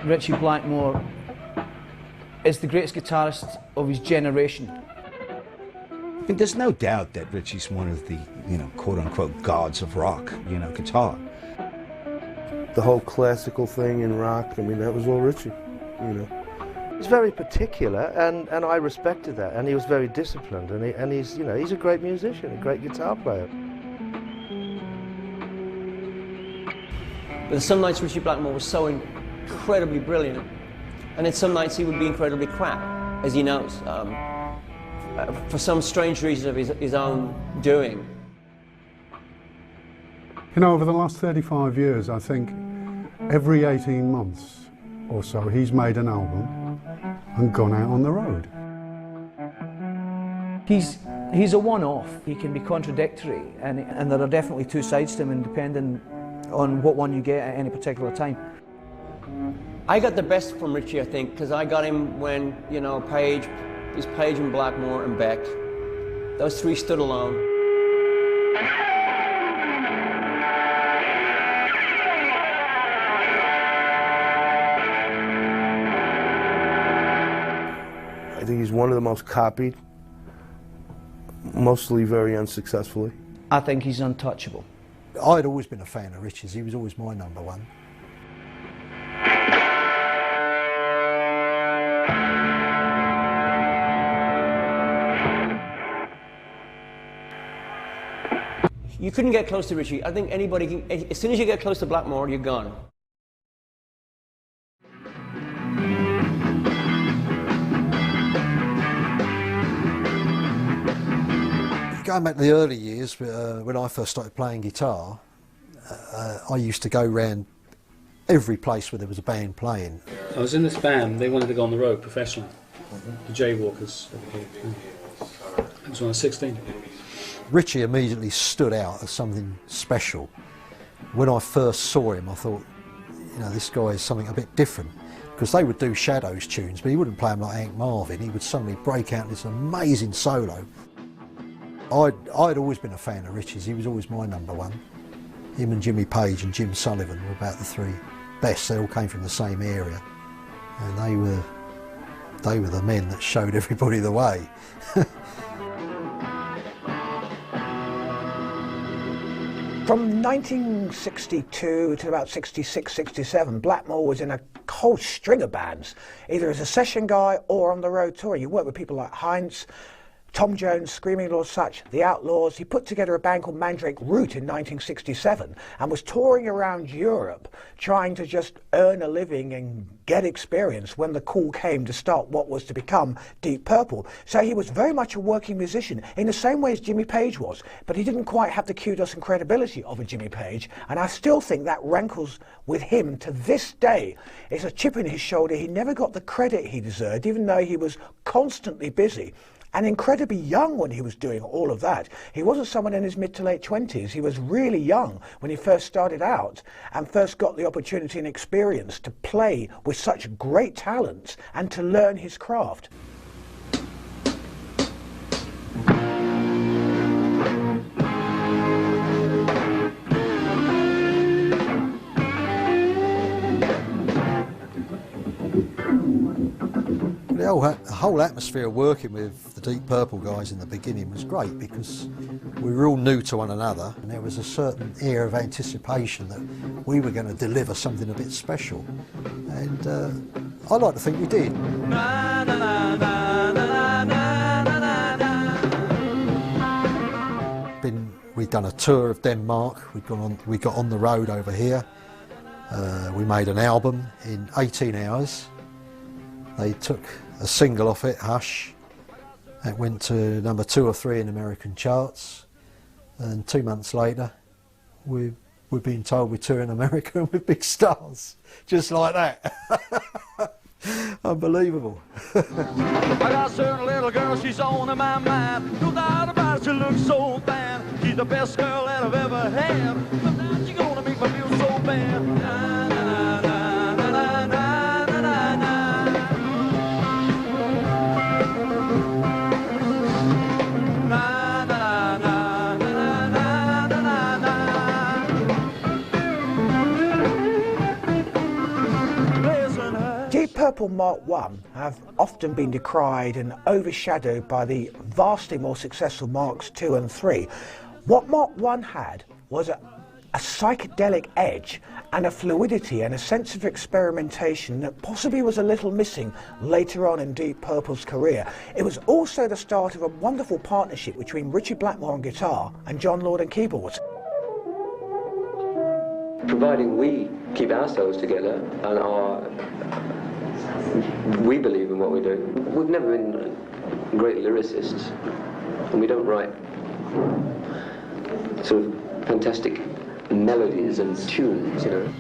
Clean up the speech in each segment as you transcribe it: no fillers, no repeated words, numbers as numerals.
Ritchie Blackmore is the greatest guitarist of his generation. I mean, there's no doubt that Ritchie's one of the, quote-unquote gods of rock, guitar. The whole classical thing in rock, I mean, that was all Ritchie, He's very particular, and I respected that, and he was very disciplined, and he's a great musician, a great guitar player. But some nights Ritchie Blackmore was so incredibly brilliant, and then some nights he would be incredibly crap, as he knows, for some strange reason of his own doing. Over the last 35 years, I think every 18 months or so he's made an album and gone out on the road. He's a one-off. He can be contradictory, and there are definitely two sides to him, and depending on what one you get at any particular time. I got the best from Ritchie, I think, because I got him when, Page and Blackmore and Beck. Those three stood alone. I think he's one of the most copied, mostly very unsuccessfully. I think he's untouchable. I'd always been a fan of Ritchie's. He was always my number one. You couldn't get close to Ritchie. I think anybody can, as soon as you get close to Blackmore, you're gone. Going back to the early years, when I first started playing guitar, I used to go around every place where there was a band playing. I was in this band, they wanted to go on the road professionally, the Jaywalkers. It was when I was 16. Ritchie immediately stood out as something special. When I first saw him, I thought, this guy is something a bit different. Because they would do Shadows tunes, but he wouldn't play them like Hank Marvin. He would suddenly break out this amazing solo. I'd always been a fan of Ritchie's. He was always my number one. Him and Jimmy Page and Jim Sullivan were about the three best. They all came from the same area, and they were the men that showed everybody the way. From 1962 to about 66, 67, Blackmore was in a whole string of bands, either as a session guy or on the road touring. You worked with people like Heinz, Tom Jones, Screaming Lord Sutch, The Outlaws. He put together a band called Mandrake Root in 1967 and was touring around Europe trying to just earn a living and get experience when the call came to start what was to become Deep Purple. So he was very much a working musician in the same way as Jimmy Page was, but he didn't quite have the kudos and credibility of a Jimmy Page, and I still think that rankles with him to this day. It's a chip in his shoulder. He never got the credit he deserved, even though he was constantly busy and incredibly young when he was doing all of that. He wasn't someone in his mid to late 20s. He was really young when he first started out and first got the opportunity and experience to play with such great talents and to learn his craft. The whole atmosphere of working with the Deep Purple guys in the beginning was great because we were all new to one another, and there was a certain air of anticipation that we were going to deliver something a bit special, and I like to think we did. We'd done a tour of Denmark. We got on the road over here. We made an album in 18 hours. They took a single off it, Hush. It went to number 2 or 3 in American charts. And 2 months later, we've been told we're touring America with big stars. Just like that. Unbelievable. I got a certain little girl, she's on my mind. No doubt about it, she looks so bad. She's the best girl that I've ever had. Sometimes she's gonna make me feel so bad. Na, na, na, na, na, na, na, na, na. Deep Purple Mark I have often been decried and overshadowed by the vastly more successful Marks II and III. What Mark I had was a psychedelic edge and a fluidity and a sense of experimentation that possibly was a little missing later on in Deep Purple's career. It was also the start of a wonderful partnership between Ritchie Blackmore on guitar and John Lord on keyboards. Providing we keep ourselves together and we believe in what we do. We've never been great lyricists, and we don't write sort of fantastic melodies and tunes, you know.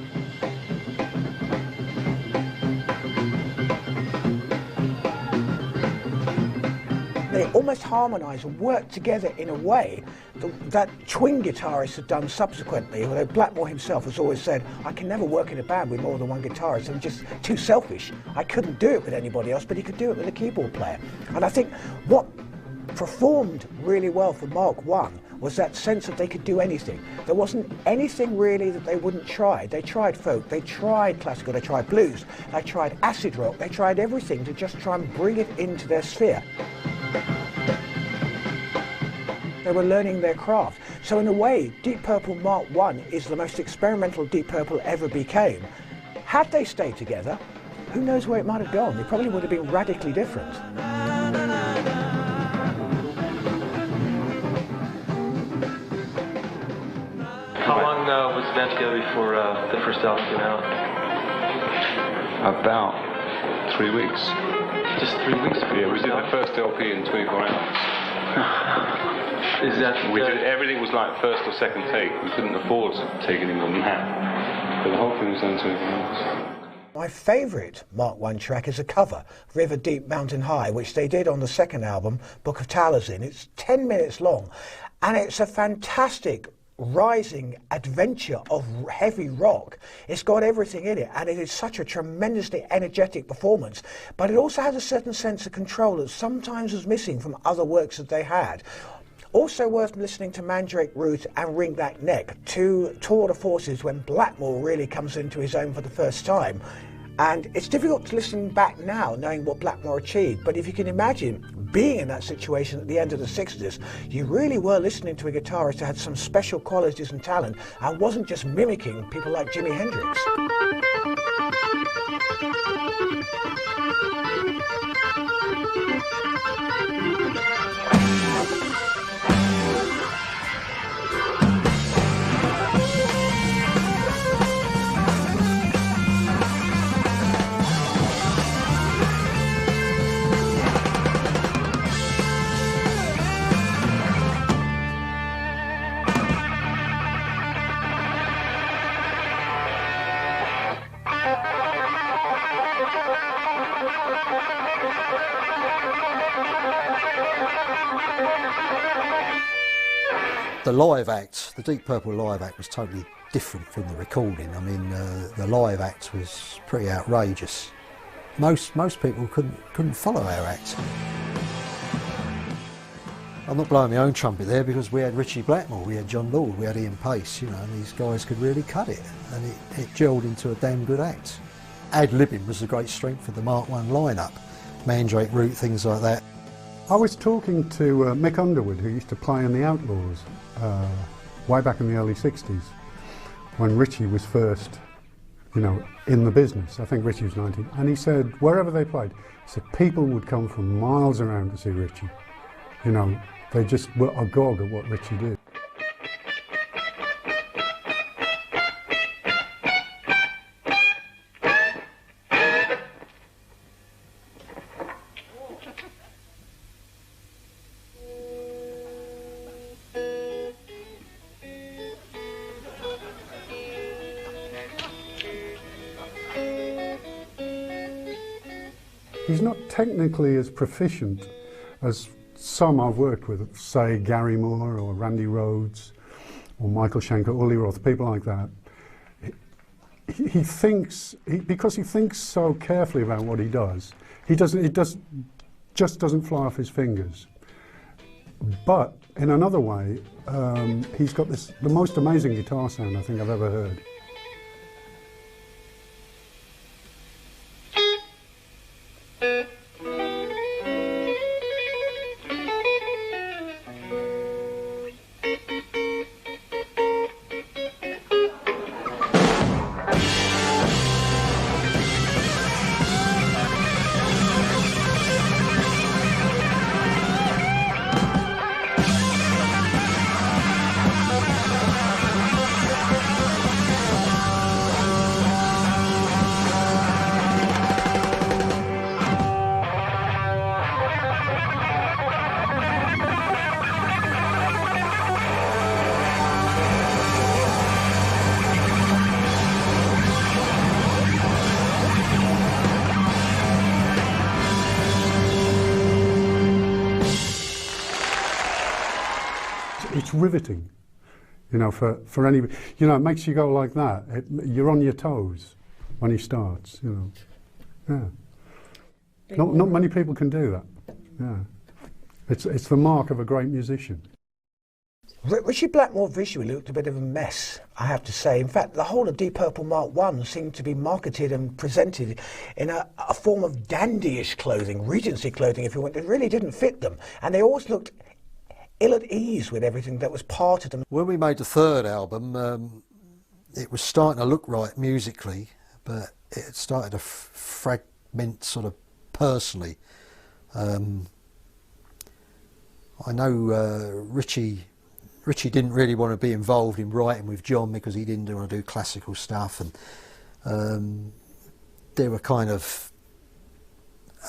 They almost harmonise and work together in a way that twin guitarists have done subsequently, although Blackmore himself has always said, I can never work in a band with more than one guitarist, I'm just too selfish. I couldn't do it with anybody else, but he could do it with a keyboard player. And I think what performed really well for Mark I was that sense that they could do anything. There wasn't anything really that they wouldn't try. They tried folk, they tried classical, they tried blues, they tried acid rock, they tried everything to just try and bring it into their sphere. They were learning their craft. So in a way, Deep Purple Mark I is the most experimental Deep Purple ever became. Had they stayed together, who knows where it might have gone? It probably would have been radically different. How long was the band together before the first album came out? About 3 weeks. Just 3 weeks? Yeah, we did the first LP in 24 hours. Is that we did everything was like first or second take. We couldn't afford to take any more than that. But the whole thing was done in 24 hours. My favourite Mark I track is a cover, River Deep Mountain High, which they did on the second album, Book of Taliesin. It's 10 minutes long, and it's a fantastic rising adventure of heavy rock. It's got everything in it, and it is such a tremendously energetic performance, but it also has a certain sense of control that sometimes was missing from other works that they had. Also worth listening to Mandrake Root and Wring That Neck, two tour de forces when Blackmore really comes into his own for the first time. And it's difficult to listen back now knowing what Blackmore achieved, but if you can imagine being in that situation at the end of the 60s, you really were listening to a guitarist who had some special qualities and talent and wasn't just mimicking people like Jimi Hendrix. The live act, the Deep Purple live act was totally different from the recording. I mean, the live act was pretty outrageous. Most people couldn't follow our act. I'm not blowing my own trumpet there because we had Ritchie Blackmore, we had John Lord, we had Ian Pace, you know, and these guys could really cut it, and it gelled into a damn good act. Ad-libbing was the great strength of the Mark I lineup, Mandrake Root, things like that. I was talking to Mick Underwood, who used to play in the Outlaws way back in the early 60s, when Ritchie was first, you know, in the business. I think Ritchie was 19, and he said wherever they played, he said people would come from miles around to see Ritchie. You know, they just were agog at what Ritchie did. He's not technically as proficient as some I've worked with, say Gary Moore or Randy Rhoads or Michael Schenker, Uli Roth, people like that. He thinks, because he thinks so carefully about what he does, just doesn't fly off his fingers. But in another way, he's got the most amazing guitar sound I think I've ever heard. It's riveting, you know, for any, you know, it makes you go like that. You're on your toes when he starts, you know. Yeah. Not many people can do that. Yeah. It's the mark of a great musician. Ritchie Blackmore visually looked a bit of a mess, I have to say. In fact, the whole of Deep Purple Mark I seemed to be marketed and presented in a form of dandyish clothing, Regency clothing, if you want. It really didn't fit them. And they always looked ill at ease with everything that was part of them. When we made the third album, it was starting to look right musically, but it started to fragment sort of personally. I know Ritchie didn't really want to be involved in writing with John because he didn't want to do classical stuff, and there were kind of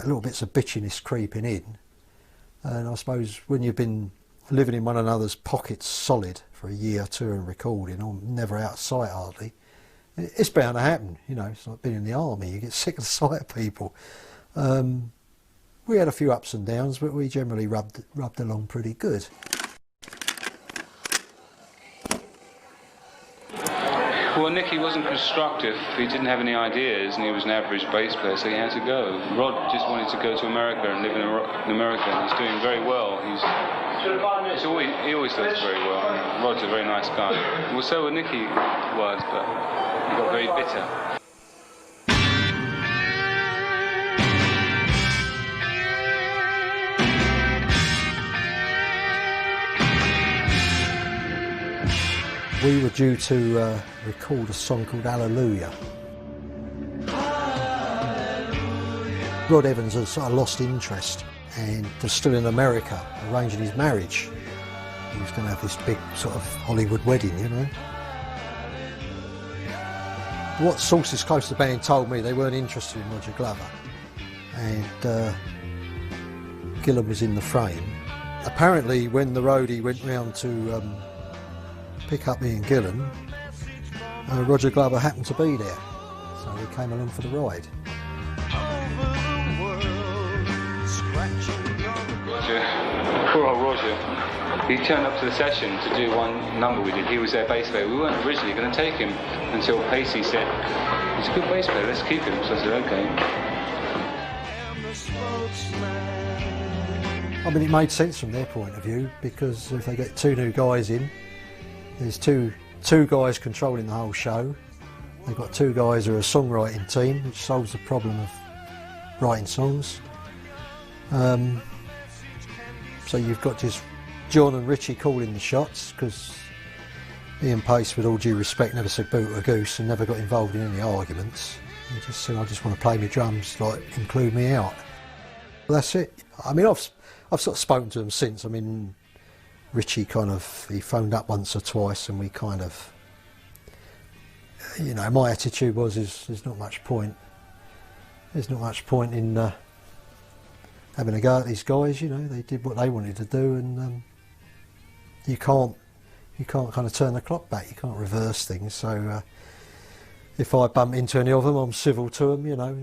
little bits of bitchiness creeping in. And I suppose when you've been living in one another's pockets solid for a year or two and recording, or never out of sight hardly, it's bound to happen, you know. It's like being in the army, you get sick of the sight of people. We had a few ups and downs, but we generally rubbed along pretty good. Well, Nicky wasn't constructive, he didn't have any ideas, and he was an average bass player, so he had to go. Rod just wanted to go to America and live in America, and he's doing very well. He always does very well. Rod's a very nice guy. Well, so Nicky was, but he got very bitter. We were due to record a song called Hallelujah. Rod Evans had sort of lost interest and was still in America arranging his marriage. He was going to have this big sort of Hollywood wedding, you know. What sources close to the band told me, they weren't interested in Roger Glover, and Gillan was in the frame. Apparently when the roadie went round to pick up me and Gillan, Roger Glover happened to be there, so we came along for the ride. Roger, poor old Roger, he turned up to the session to do one number we did. He was their bass player. We weren't originally going to take him until Pacey said, he's a good bass player, let's keep him. So I said, okay. I mean, it made sense from their point of view, because if they get two new guys in, there's two guys controlling the whole show. They've got two guys who are a songwriting team, which solves the problem of writing songs. So you've got just John and Ritchie calling the shots, because Ian Pace, with all due respect, never said boo to a goose and never got involved in any arguments. He just said, I just want to play my drums, like, include me out. Well, that's it. I mean, I've sort of spoken to him since. I mean, Ritchie he phoned up once or twice, and we kind of, you know, my attitude was, there's not much point. There's not much point in having a go at these guys, you know. They did what they wanted to do, and you can't kind of turn the clock back. You can't reverse things. So if I bump into any of them, I'm civil to them, you know.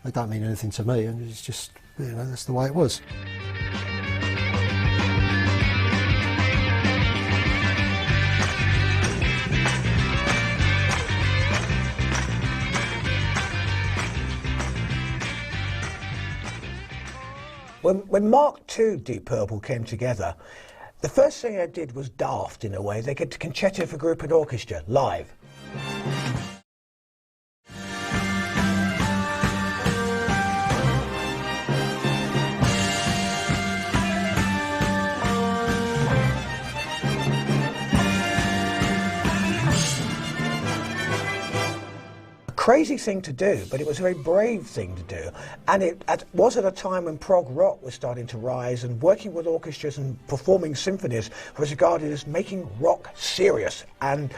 They don't mean anything to me, and it's just, you know, that's the way it was. When Mark II Deep Purple came together, the first thing they did was daft in a way. They get concerto for group and orchestra live. crazy thing to do, but it was a very brave thing to do. And it was at a time when prog rock was starting to rise, and working with orchestras and performing symphonies was regarded as making rock serious and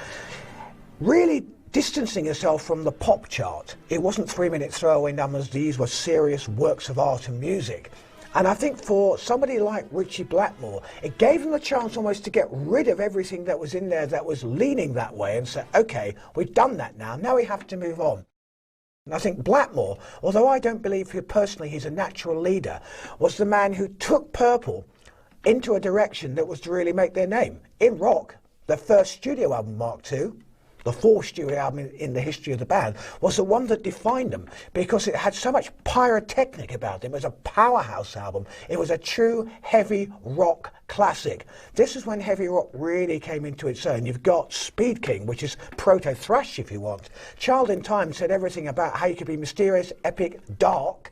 really distancing yourself from the pop chart. It wasn't 3-minute throwaway numbers, these were serious works of art and music. And I think for somebody like Ritchie Blackmore, it gave him the chance almost to get rid of everything that was in there that was leaning that way and say, okay, we've done that now we have to move on. And I think Blackmore, although I don't believe personally he's a natural leader, was the man who took Purple into a direction that was to really make their name. In rock, the first studio album, Mark II, the fourth studio album in the history of the band, was the one that defined them because it had so much pyrotechnic about it. It was a powerhouse album. It was a true heavy rock classic. This is when heavy rock really came into its own. You've got Speed King, which is proto-thrash if you want. Child in Time said everything about how you could be mysterious, epic, dark,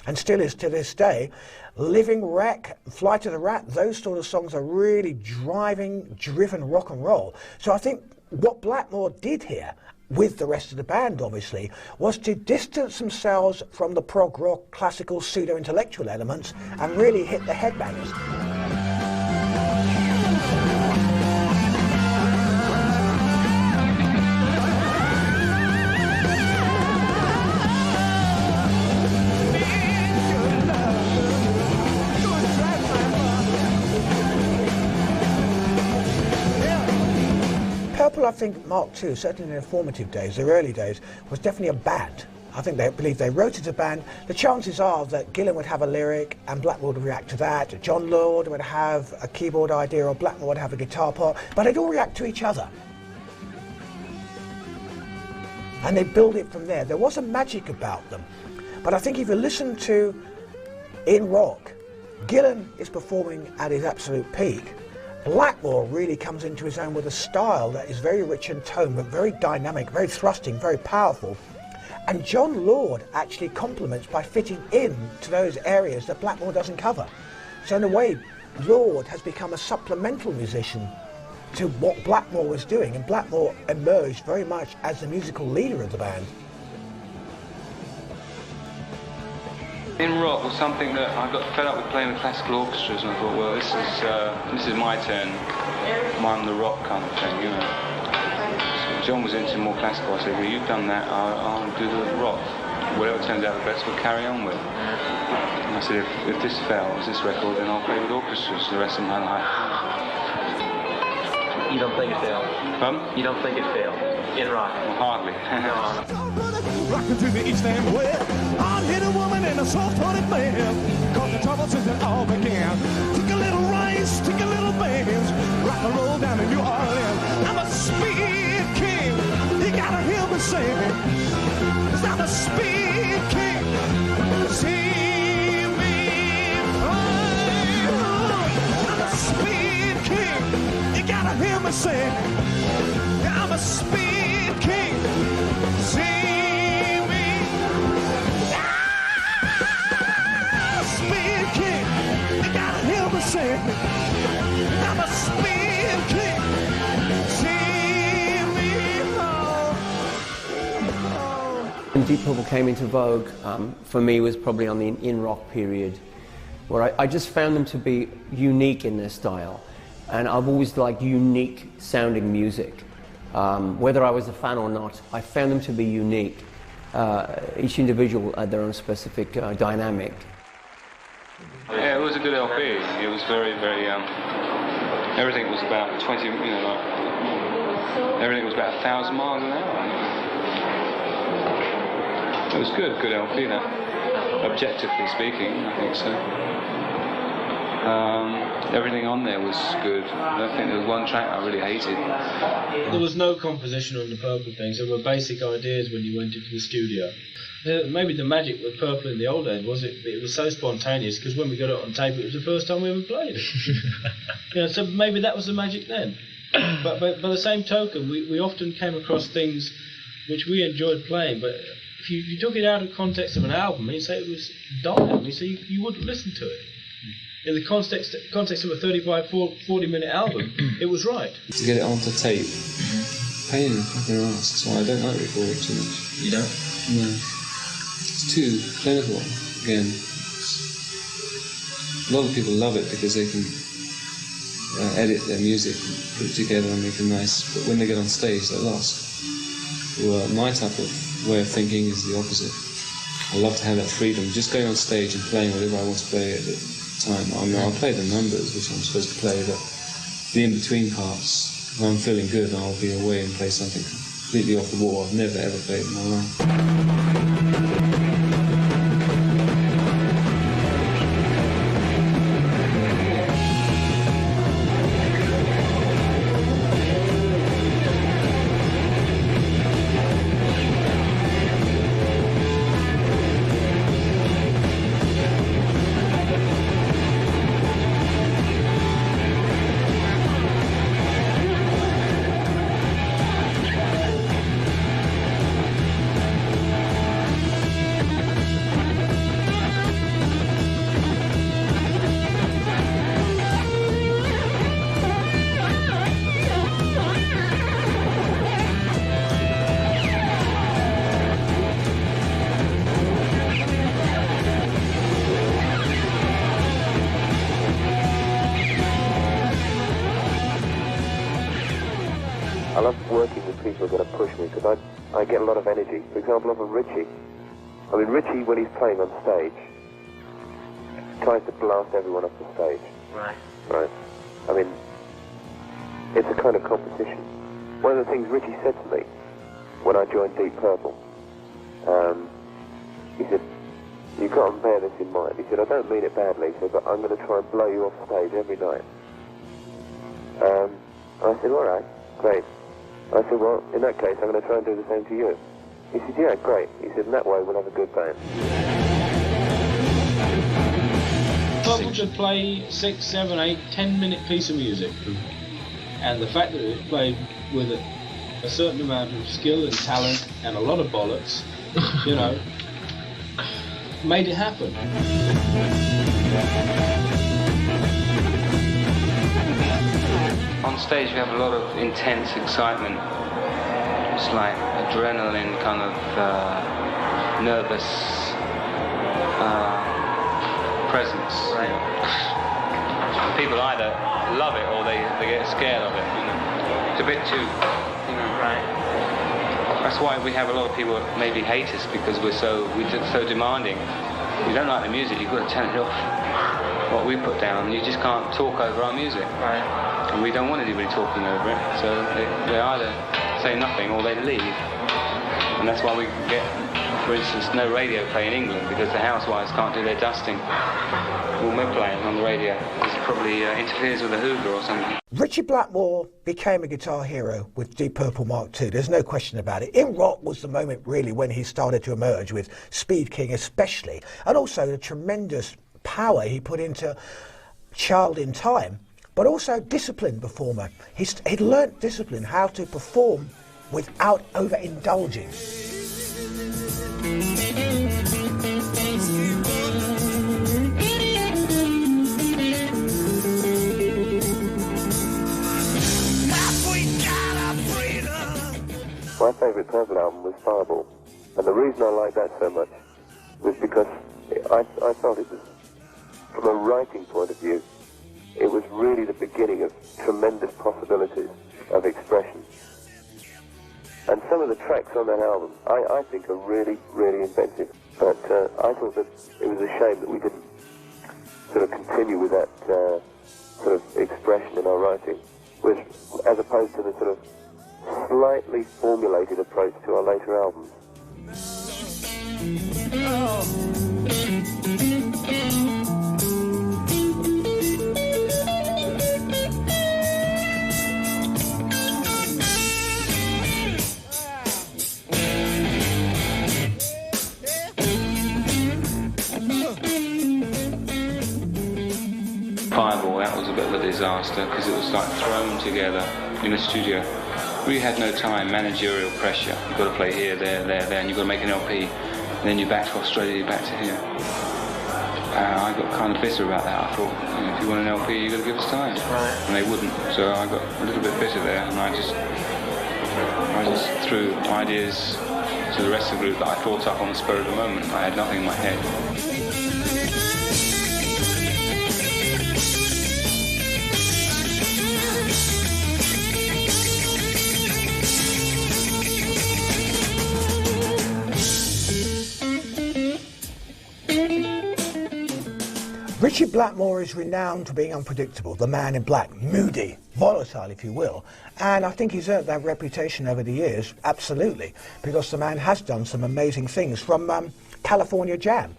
and still is to this day. Living Wreck, Fly to the Rat, those sort of songs are really driven rock and roll. So I think what Blackmore did here, with the rest of the band obviously, was to distance themselves from the prog rock, classical, pseudo-intellectual elements and really hit the headbangers. Purple, I think, Mark II, certainly in their formative days, their early days, was definitely a band. I think they believed they wrote it as a band. The chances are that Gillan would have a lyric and Blackmore would react to that. John Lord would have a keyboard idea or Blackmore would have a guitar part, but they'd all react to each other. And they'd build it from there. There was a magic about them. But I think if you listen to In Rock, Gillan is performing at his absolute peak. Blackmore really comes into his own with a style that is very rich in tone, but very dynamic, very thrusting, very powerful. And John Lord actually complements by fitting in to those areas that Blackmore doesn't cover. So in a way, Lord has become a supplemental musician to what Blackmore was doing, and Blackmore emerged very much as the musical leader of the band. In rock was something that I got fed up with playing with classical orchestras, and I thought, well, this is my turn. I'm the rock kind of thing, you know. So John was into more classical. I said, well, you've done that, I'll do the rock. Whatever turns out the best, we'll carry on with. And I said, if this fails, this record, then I'll play with orchestras the rest of my life. You don't think it failed? Pardon? You don't think it failed? In rock? Well, hardly. Rockin' to the east and west, hard-headed woman and a soft-hearted man. Cause the trouble since it all began. Took a little rice, took a little beans, rock and roll down to New Orleans. I'm a speed king, you gotta hear me sing. 'Cause I'm a speed king, see me fly. I'm a speed king, you gotta hear me sing. I'm a speed king, see me. Speed king, you gotta hear me sing. I'm a speed king, see me. When Deep Purple came into vogue, for me was probably on the in-rock period, where I just found them to be unique in their style. And I've always liked unique sounding music. Whether I was a fan or not, I found them to be unique. Each individual had their own specific dynamic. Yeah, it was a good LP. It was very, very, everything was about 20, you know, like, everything was about 1,000 miles an hour. It was good LP, that. Objectively speaking, I think so. Everything on there was good. I don't think there was one track I really hated. There was no composition on the Purple things. There were basic ideas when you went into the studio. Maybe the magic with Purple in the old days was it was so spontaneous, because when we got it on tape, it was the first time we ever played it. You know, so maybe that was the magic then. But by the same token, we often came across things which we enjoyed playing, but if you took it out of context of an album, you'd say it was dull, you say you wouldn't listen to it. In the context of a 35, 40-minute album, it was right. To get it onto tape, pain in the fucking arse. That's why I don't like recording too much. You don't? No. It's too clinical, again. A lot of people love it because they can edit their music and put it together and make it nice, but when they get on stage, they're lost. Well, my type of way of thinking is the opposite. I love to have that freedom, just going on stage and playing whatever I want to play at the time. I mean, I'll play the numbers which I'm supposed to play, but the in-between parts, if I'm feeling good, I'll be away and play something completely off the wall I've never ever played in my life. I love working with people who are going to push me because I get a lot of energy. For example, off of Ritchie. I mean, Ritchie, when he's playing on stage, tries to blast everyone off the stage. Right. Right. I mean, it's a kind of competition. One of the things Ritchie said to me when I joined Deep Purple, he said, you've got to bear this in mind. He said, I don't mean it badly, he said, but I'm going to try and blow you off stage every night. I said, all right, great. I said, well, in that case, I'm going to try and do the same to you. He said, yeah, great. He said, in that way, we'll have a good band. Purple could play 6, 7, 8, 10-minute piece of music. And the fact that it was played with a certain amount of skill and talent and a lot of bollocks, you know, made it happen. On stage we have a lot of intense excitement. It's like adrenaline, kind of nervous presence. Right. People either love it or they get scared of it. You know? It's a bit too, you know. Right. That's why we have a lot of people that maybe hate us because we're so demanding. If you don't like the music, you've got to turn it off. What we put down, you just can't talk over our music. Right. And we don't want anybody talking over it, so they either say nothing or they leave. And that's why we get, for instance, no radio play in England, because the housewives can't do their dusting when we're playing on the radio. It probably interferes with the hoover or something. Ritchie Blackmore became a guitar hero with Deep Purple Mark II, there's no question about it. In rock was the moment really when he started to emerge, with Speed King especially, and also the tremendous power he put into Child in Time, but also disciplined performer. He'd learnt discipline, how to perform without overindulging. My favourite Purple album was Fireball, and the reason I liked that so much was because I felt it was, from a writing point of view, it was really the beginning of tremendous possibilities of expression. And some of the tracks on that album, I think, are really, really inventive. But I thought that it was a shame that we didn't sort of continue with that sort of expression in our writing, which, as opposed to the sort of slightly formulated approach to our later albums. Fireball, that was a bit of a disaster because it was like thrown together in a studio. We had no time, managerial pressure. You've got to play here, there, and you've got to make an LP. And then you're back to Australia, you're back to here. I got kind of bitter about that. I thought, you know, if you want an LP, you've got to give us time. Right. And they wouldn't. So I got a little bit bitter there, and I just I just threw ideas to the rest of the group that I thought up on the spur of the moment. I had nothing in my head. Ritchie Blackmore is renowned for being unpredictable, the man in black, moody, volatile if you will, and I think he's earned that reputation over the years, absolutely, because the man has done some amazing things, from California Jam,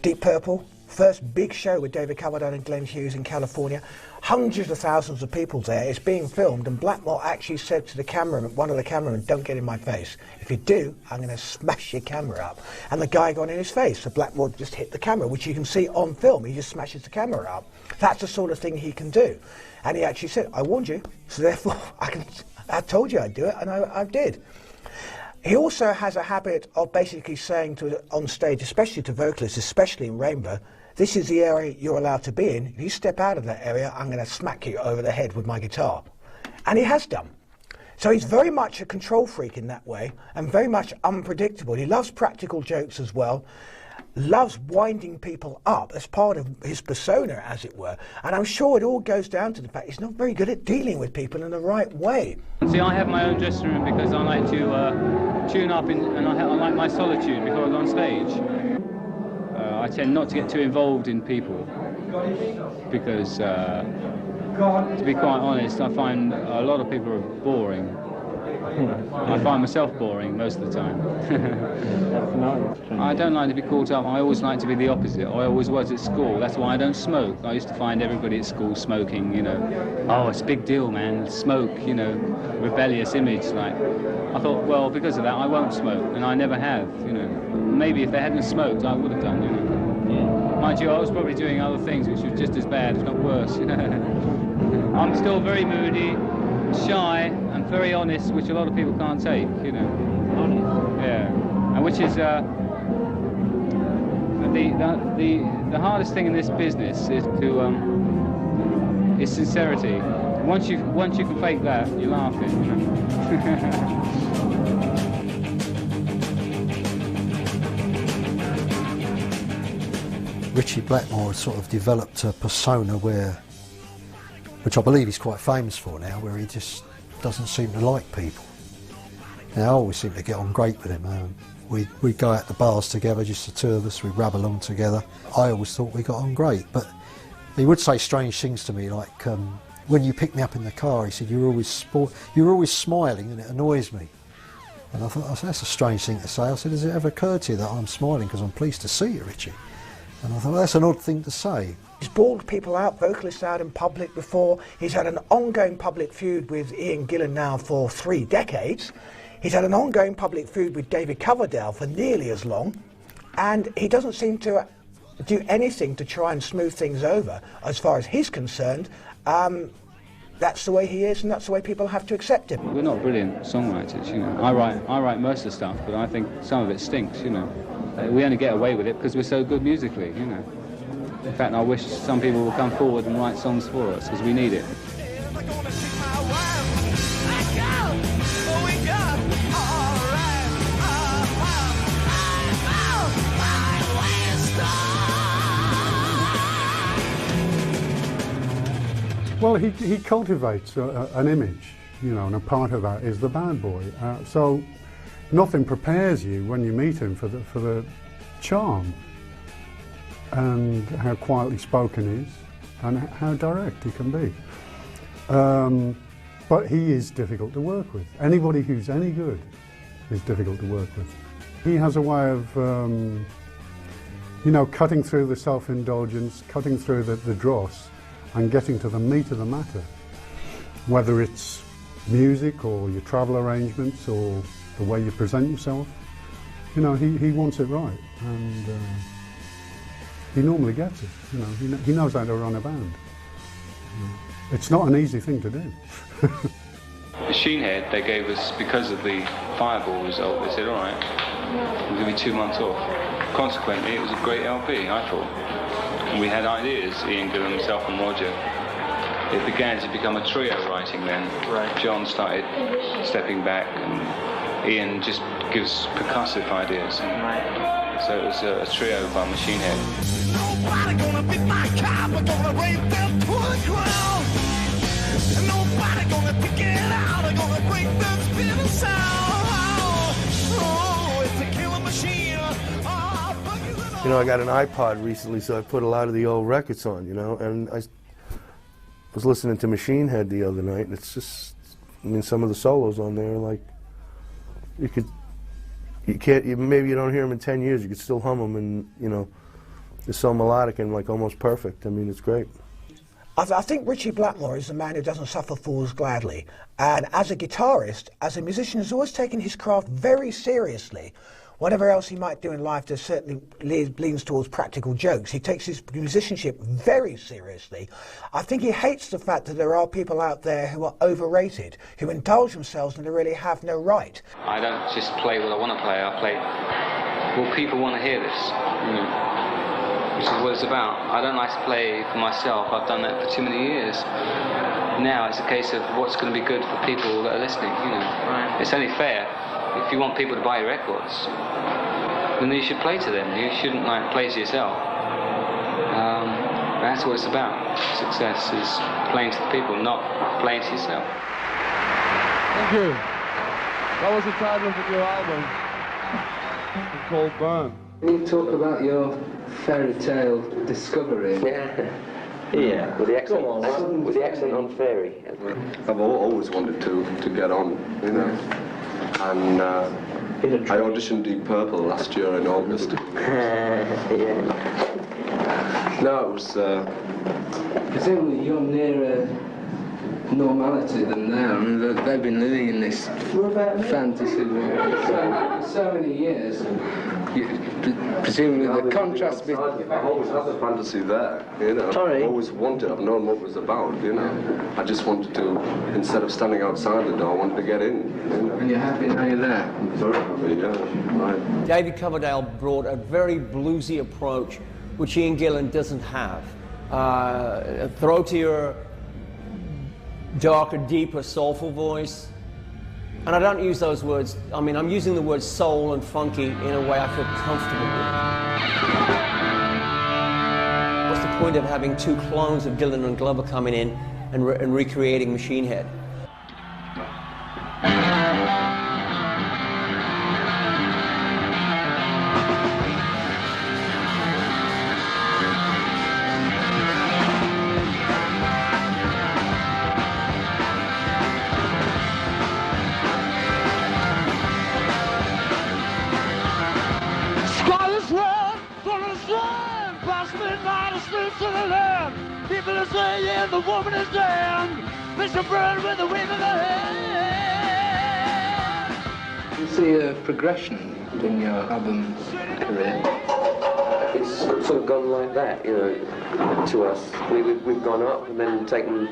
Deep Purple, first big show with David Coverdale and Glenn Hughes in California, hundreds of thousands of people there, it's being filmed, and Blackmore actually said to the cameraman, one of the cameramen, don't get in my face. If you do, I'm going to smash your camera up. And the guy got in his face, so Blackmore just hit the camera, which you can see on film, he just smashes the camera up. That's the sort of thing he can do. And he actually said, I warned you, so therefore I told you I'd do it, and I did. He also has a habit of basically saying on stage, especially to vocalists, especially in Rainbow, this is the area you're allowed to be in. If you step out of that area, I'm going to smack you over the head with my guitar. And he has done. So he's very much a control freak in that way, and very much unpredictable. He loves practical jokes as well, loves winding people up as part of his persona, as it were. And I'm sure it all goes down to the fact he's not very good at dealing with people in the right way. See, I have my own dressing room because I like to tune up, and I like my solitude before I go on stage. I tend not to get too involved in people because, to be quite honest, I find a lot of people are boring. I find myself boring most of the time. I don't like to be caught up. I always like to be the opposite. I always was at school. That's why I don't smoke. I used to find everybody at school smoking, you know. Oh, it's a big deal, man. Smoke, you know, rebellious image. Like, I thought, well, because of that, I won't smoke, and I never have, you know. Maybe if they hadn't smoked, I would have done, you know. Mind you, I was probably doing other things which were just as bad, if not worse, you know. I'm still very moody, shy, and very honest, which a lot of people can't take, you know. Honest? Yeah. And which is the hardest thing in this business is to is sincerity. Once you can fake that, you're laughing, you know. Ritchie Blackmore has sort of developed a persona which I believe he's quite famous for now, where he just doesn't seem to like people. Now, I always seem to get on great with him. We'd go out to bars together, just the two of us, we'd rub along together. I always thought we got on great, but he would say strange things to me, like when you picked me up in the car, he said, you're always smiling and it annoys me. And I thought, that's a strange thing to say. I said, has it ever occurred to you that I'm smiling because I'm pleased to see you, Ritchie? And I thought, well, that's an odd thing to say. He's bawled people out, vocalists out in public before. He's had an ongoing public feud with Ian Gillan now for 3 decades. He's had an ongoing public feud with David Coverdale for nearly as long. And he doesn't seem to do anything to try and smooth things over. As far as he's concerned, that's the way he is, and that's the way people have to accept him. We're not brilliant songwriters, you know. I write most of the stuff, but I think some of it stinks, you know. We only get away with it because we're so good musically, you know. In fact, I wish some people would come forward and write songs for us, because we need it. Well, he cultivates an image, you know, and a part of that is the bad boy. So nothing prepares you when you meet him for the charm and how quietly spoken he is and how direct he can be. But he is difficult to work with. Anybody who's any good is difficult to work with. He has a way of, you know, cutting through the self-indulgence, cutting through the dross, and getting to the meat of the matter. Whether it's music or your travel arrangements or the way you present yourself, you know, he wants it right, and he normally gets it. You know, he knows how to run a band. It's not an easy thing to do. Machine Head, they gave us, because of the Fireball result, they said, all right, we'll give you 2 months off. Consequently, it was a great LP, I thought. And we had ideas, Ian Gillan, himself and Roger. it began to become a trio writing then. Right. John started stepping back, and Ian just gives percussive ideas. Right. So it was a trio by Machine Head. Nobody gonna beat my car, we're gonna rape them to the ground. And nobody gonna pick it out, they're gonna break the spinning sound. Oh, it's a killer machine. You know, I got an iPod recently, so I put a lot of the old records on, you know, and I was listening to Machine Head the other night, and it's just, I mean, some of the solos on there, like, maybe you don't hear them in 10 years, you could still hum them, and, you know, they're so melodic and, like, almost perfect. I mean, it's great. I think Ritchie Blackmore is the man who doesn't suffer fools gladly. And as a guitarist, as a musician, has always taken his craft very seriously. Whatever else he might do in life, there certainly leans towards practical jokes. He takes his musicianship very seriously. I think he hates the fact that there are people out there who are overrated, who indulge themselves and they really have no right. I don't just play what I want to play, I play, well, people want to hear this, you know, which is what it's about. I don't like to play for myself, I've done that for too many years. Now it's a case of what's going to be good for people that are listening, you know. Right. It's only fair. If you want people to buy your records, then you should play to them. You shouldn't like play to yourself. That's what it's about. Success is playing to the people, not playing to yourself. Thank you. What was the title of your album? It's called Burn. Can you talk about your fairy tale discovery? Yeah, with the accent on fairy. I've always wanted to get on, you know. And I auditioned Deep Purple last year in August. No, it was... Presumably you're nearer normality than them. I mean, they've been living in this fantasy for so many years. Presumably the contrast between... I've always had the fantasy there, you know. Sorry? I've always wanted, I've known what it was about, you know. I just wanted to, instead of standing outside the door, I wanted to get in, you know. And you're happy now you're there? I'm very happy, yeah, right. David Coverdale brought a very bluesy approach, which Ian Gillan doesn't have. Throatier, darker, deeper, soulful voice. And I don't use those words, I mean, I'm using the words soul and funky in a way I feel comfortable with. What's the point of having two clones of Gillan and Glover coming in and recreating Machine Head? People are saying the woman is damned. Mr. Bird with the wave of the hand. You see a progression in your album career? It's sort of gone like that, you know, to us. We've gone up and then taken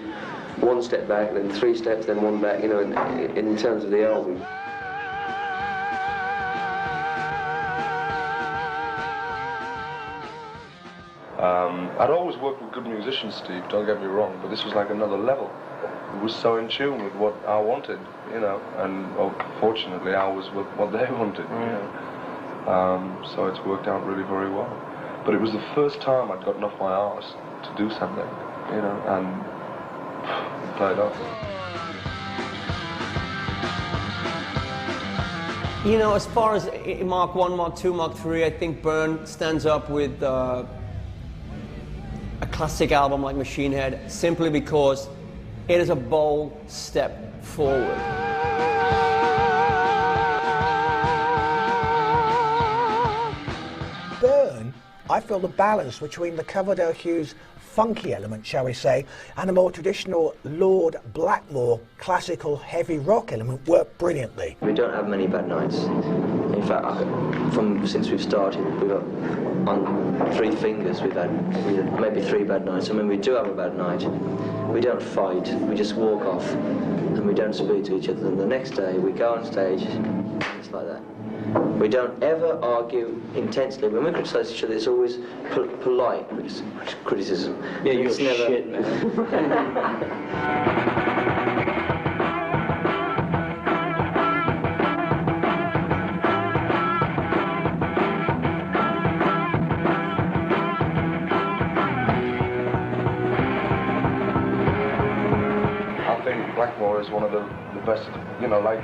one step back, then 3 steps, then 1 back, you know, in terms of the album. I'd always worked with good musicians, Steve, don't get me wrong, but this was like another level. It was so in tune with what I wanted, you know, and fortunately I was with what they wanted, you know. So it's worked out really very well. But it was the first time I'd gotten off my arse to do something, you know, and play it off. You know, as far as Mark 1, Mark 2, Mark 3, I think Burn stands up with a classic album like Machine Head, simply because it is a bold step forward. Burn, I feel the balance between the Coverdale Hughes funky element, shall we say, and a more traditional Lord Blackmore classical heavy rock element worked brilliantly. We don't have many bad nights. In fact, since we've started, we've got on 3 fingers we've had maybe 3 bad nights. I mean, we do have a bad night. We don't fight. We just walk off, and we don't speak to each other. And the next day we go on stage. It's like that. We don't ever argue intensely. When we criticise each other, it's always polite criticism. Yeah, you're It's never... shit, man. Blackmore is one of the best, you know, like,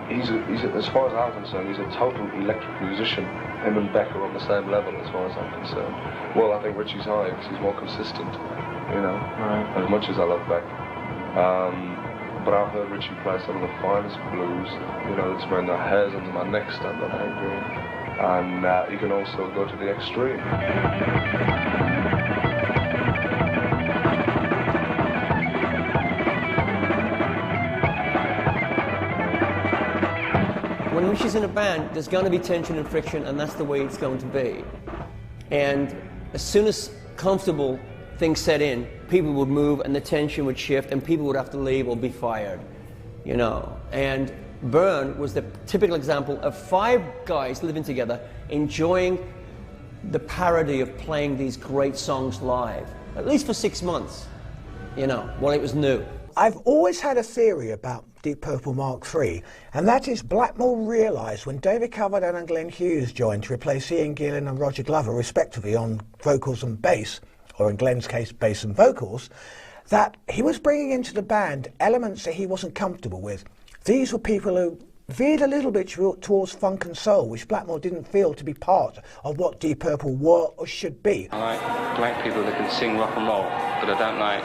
he's as far as I'm concerned, he's a total electric musician. Him and Beck are on the same level as far as I'm concerned. Well, I think Ritchie's high because he's more consistent, you know, as much as I love Beck. But I've heard Ritchie play some of the finest blues, you know, that's made the hairs under my neck stand up. I agree. And he can also go to the extreme. When Ritchie's in a band, there's going to be tension and friction, and that's the way it's going to be. And as soon as comfortable things set in, people would move and the tension would shift and people would have to leave or be fired, you know. And Byrne was the typical example of 5 guys living together, enjoying the parody of playing these great songs live, at least for 6 months, you know, while it was new. I've always had a theory about Deep Purple Mark III, and that is Blackmore realised when David Coverdale and Glenn Hughes joined to replace Ian Gillan and Roger Glover, respectively, on vocals and bass, or in Glenn's case, bass and vocals, that he was bringing into the band elements that he wasn't comfortable with. These were people who veered a little bit towards funk and soul, which Blackmore didn't feel to be part of what Deep Purple were or should be. I like black people that can sing rock and roll, but I don't like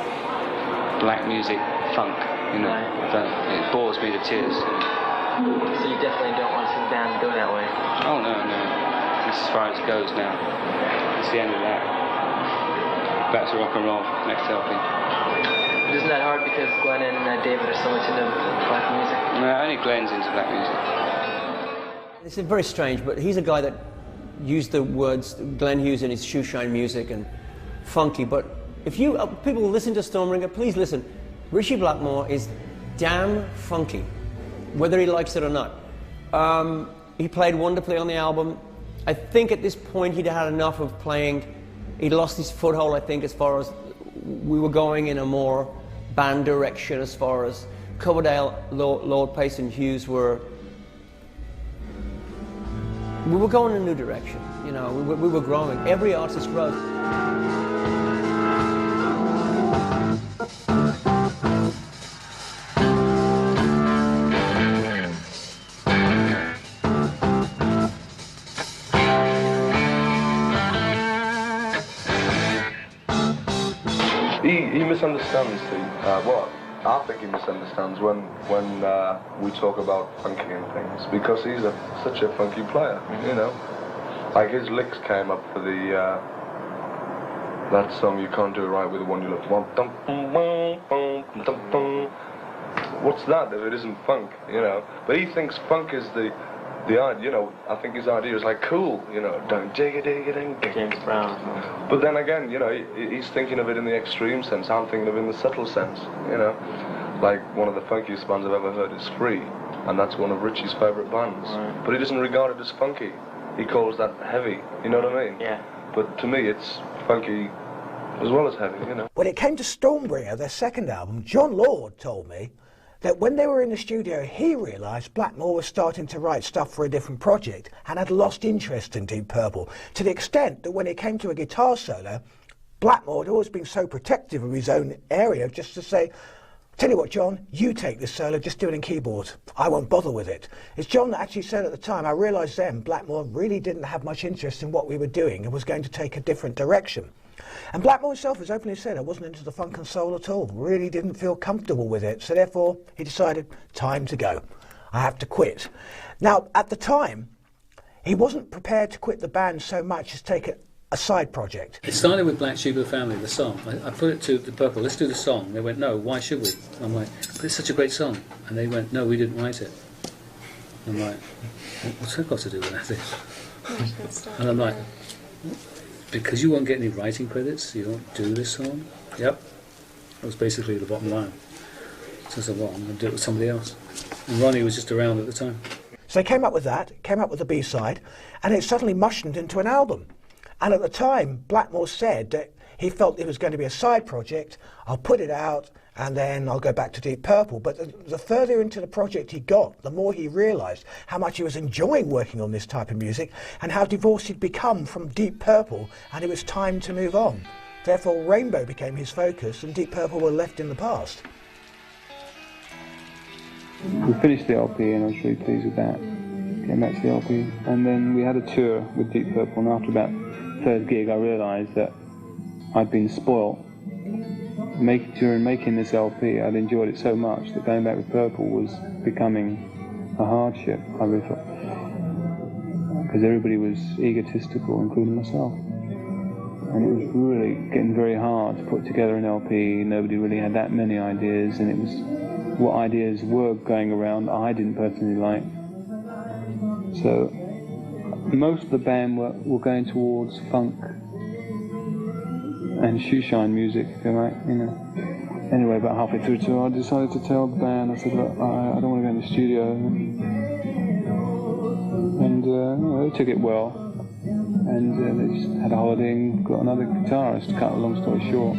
black music funk, you know. It bores me to tears. So you definitely don't want to see the band go that way? Oh no, no. This is as far as it goes now. It's the end of that. Back to rock and roll, next LP. Isn't that hard because Glenn and David are so much into black music? No, only Glenn's into black music. This is very strange, but he's a guy that used the words Glenn Hughes in his shoeshine music and funky, but if you people listen to Stormbringer, please listen. Ritchie Blackmore is damn funky, whether he likes it or not. He played wonderfully on the album. I think at this point he'd had enough of playing. He'd lost his foothold, I think, as far as we were going in a more band direction, as far as Coverdale, Lord Pace and Hughes were. We were going in a new direction, you know, we were growing. Every artist grows. He misunderstands well, I think he misunderstands when we talk about funky and things, because he's such a funky player, you know. Like his licks came up for the that song "You Can't Do It Right with the One You Love." What's that if it isn't funk, you know? But he thinks funk is the you know, I think his idea is like cool, you know, don't dig it, ding. James Brown. But then again, you know, he's thinking of it in the extreme sense. I'm thinking of it in the subtle sense, you know. Like one of the funkiest bands I've ever heard is Free, and that's one of Ritchie's favourite bands. Right. But he doesn't regard it as funky. He calls that heavy, you know what I mean? Yeah. But to me, it's funky as well as heavy, you know. When it came to Stormbringer, their second album, John Lord told me that when they were in the studio, he realised Blackmore was starting to write stuff for a different project and had lost interest in Deep Purple, to the extent that when it came to a guitar solo, Blackmore had always been so protective of his own area, just to say, tell you what, John, you take this solo, just do it in keyboards. I won't bother with it. It's John that actually said at the time, I realised then Blackmore really didn't have much interest in what we were doing and was going to take a different direction. And Blackmore himself has openly said, I wasn't into the funk and soul at all, really didn't feel comfortable with it, so therefore he decided, time to go. I have to quit. Now, at the time, he wasn't prepared to quit the band so much as take a side project. It started with Black Sheep of the Family, the song. I put it to the Purple, let's do the song. They went, no, why should we? I'm like, but it's such a great song. And they went, no, we didn't write it. I'm like, what's that got to do with anything? And I'm like, because you won't get any writing credits, you won't do this song? Yep. That was basically the bottom line. So I said, well, I'm going to do it with somebody else. And Ronnie was just around at the time. So they came up with that, came up with the B-side, and it suddenly mushroomed into an album. And at the time, Blackmore said that he felt it was going to be a side project. I'll put it out, and then I'll go back to Deep Purple. But the further into the project he got, the more he realised how much he was enjoying working on this type of music, and how divorced he'd become from Deep Purple, and it was time to move on. Therefore, Rainbow became his focus, and Deep Purple were left in the past. We finished the LP and I was really pleased with that. Came back to the LP. And then we had a tour with Deep Purple, and after about the third gig I realised that I'd been spoilt. During making this LP, I'd enjoyed it so much that going back with Purple was becoming a hardship, I really thought. Because everybody was egotistical, including myself. And it was really getting very hard to put together an LP. Nobody really had that many ideas, and it was what ideas were going around I didn't personally like. So most of the band were going towards funk and shoeshine music, if you like, you know. Anyway, about halfway through the tour, I decided to tell the band, I said, look, I don't want to go in the studio. And you know, they took it well. And they just had a holiday and got another guitarist, to cut a long story short.